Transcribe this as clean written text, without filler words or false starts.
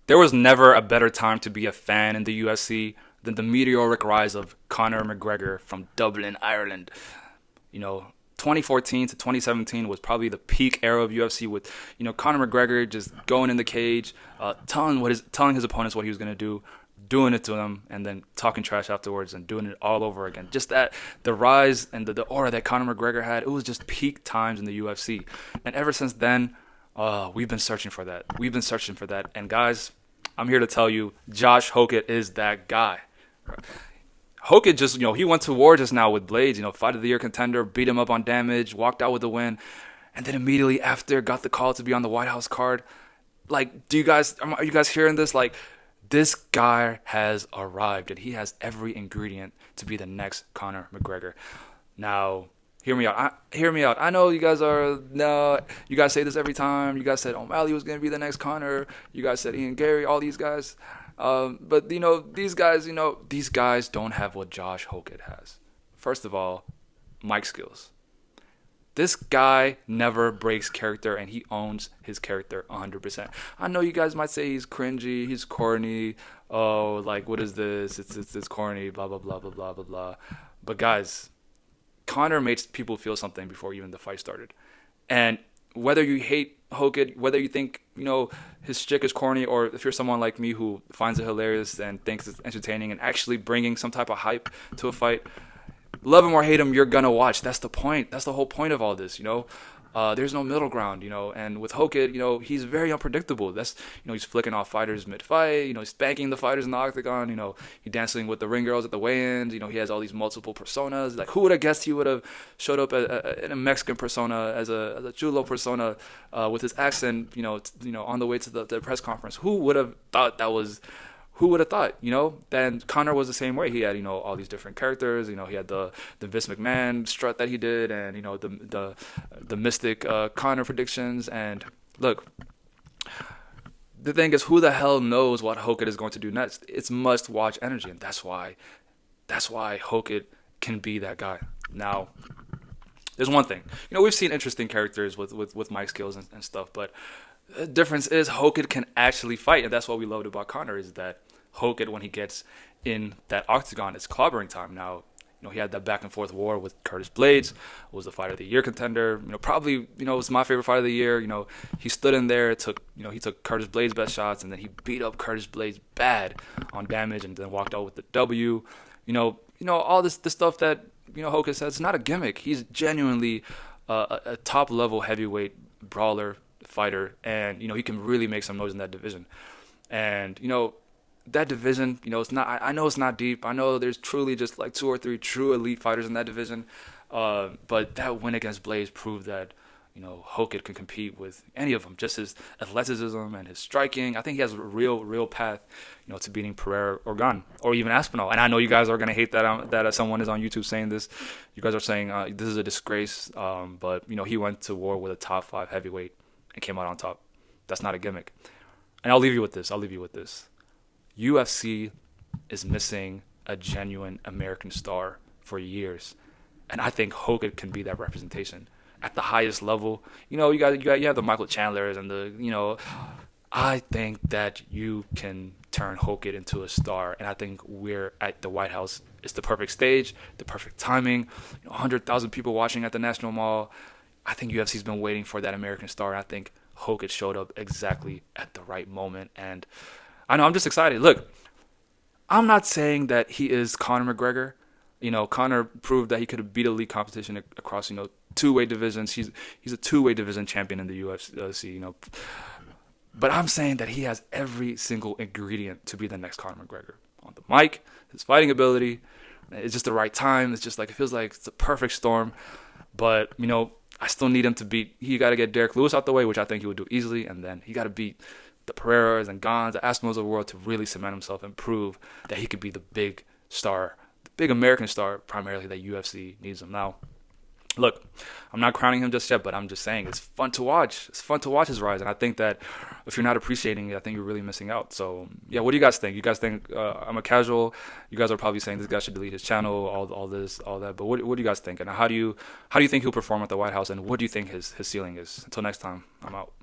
There was never a better time to be a fan in the UFC than the meteoric rise of Conor McGregor from Dublin, Ireland. You know, 2014 to 2017 was probably the peak era of UFC with, Conor McGregor just going in the cage, telling his opponents what he was going to do, doing it to them, and then talking trash afterwards and doing it all over again. Just that, the rise and the aura that Conor McGregor had, it was just peak times in the UFC. And ever since then, we've been searching for that. We've been searching for that. And guys, I'm here to tell you, Josh Hokit is that guy. Hokit just, he went to war just now with Blades, fight of the year contender, beat him up on damage, walked out with the win, and then immediately after got the call to be on the White House card. Like, are you guys hearing this? Like, this guy has arrived and he has every ingredient to be the next Conor McGregor. Now, hear me out. Hear me out. I know you guys are, no, you guys say this every time. You guys said O'Malley was going to be the next Conor. You guys said Ian Gary, all these guys. But these guys don't have what Josh Hokit has. First of all, mic skills. This guy never breaks character, and he owns his character 100%. I know you guys might say he's cringy, he's corny. Oh, like, what is this? It's corny. Blah blah blah blah blah blah blah. But guys, Conor made people feel something before even the fight started, and whether you hate Hokit, whether you think, his shtick is corny, or if you're someone like me who finds it hilarious and thinks it's entertaining and actually bringing some type of hype to a fight, love him or hate him, you're gonna watch. That's the point. That's the whole point of all this, There's no middle ground, and with Hokit, he's very unpredictable. That's, he's flicking off fighters mid-fight, he's spanking the fighters in the octagon, he's dancing with the ring girls at the weigh-ins, he has all these multiple personas. Like, who would have guessed he would have showed up in a Mexican persona, as a Chulo persona, with his accent, on the way to the press conference? Who would have thought that was... Who would have thought, Then Conor was the same way. He had, all these different characters. He had the Vince McMahon strut that he did, and the mystic Conor predictions. And look, the thing is, who the hell knows what Hokit is going to do next? It's must-watch energy, and that's why Hokit can be that guy. Now, there's one thing. We've seen interesting characters with mic skills and stuff, but the difference is Hokit can actually fight, and that's what we loved about Conor, is that Hokit, when he gets in that octagon, it's clobbering time. Now, he had that back and forth war with Curtis Blades, was the fight of the year contender. Probably, it was my favorite fight of the year. He stood in there, he took Curtis Blades' best shots, and then he beat up Curtis Blades bad on damage, and then walked out with the W. All this stuff that Hokit says, it's not a gimmick. He's genuinely a top level heavyweight brawler fighter, and he can really make some noise in that division. And that division, it's not, I know it's not deep. I know there's truly just like 2 or 3 true elite fighters in that division, but that win against Blaze proved that Hokit can compete with any of them. Just his athleticism and his striking, I think he has a real path to beating Pereira or Gunn or even Aspinall. And I know you guys are going to hate that someone is on YouTube saying this. You guys are saying this is a disgrace, but he went to war with a top 5 heavyweight and came out on top. That's not a gimmick. And I'll leave you with this. UFC is missing a genuine American star for years, and I think Hokit can be that representation at the highest level. You have the Michael Chandlers and I think that you can turn Hokit into a star, and I think we're at the White House. It's the perfect stage, the perfect timing. 100,000 people watching at the National Mall. I think UFC's been waiting for that American star. And I think Hokit showed up exactly at the right moment. And I know I'm just excited. Look, I'm not saying that he is Conor McGregor. Conor proved that he could beat elite competition across, two-weight divisions. He's a two-weight division champion in the UFC, But I'm saying that he has every single ingredient to be the next Conor McGregor. On the mic, his fighting ability, it's just the right time. It's just like, it feels like it's a perfect storm. But, I still need him to beat. He got to get Derek Lewis out the way, which I think he would do easily, and then he got to beat the Pereiras and Gans, the Aspinalls of the world, to really cement himself and prove that he could be the big star, the big American star, primarily, that UFC needs him now. Look, I'm not crowning him just yet, but I'm just saying it's fun to watch. It's fun to watch his rise, and I think that if you're not appreciating it, I think you're really missing out. So, yeah, what do you guys think? You guys think I'm a casual? You guys are probably saying this guy should delete his channel, all this, all that. But what do you guys think? And how do you think he'll perform at the White House? And what do you think his ceiling is? Until next time, I'm out.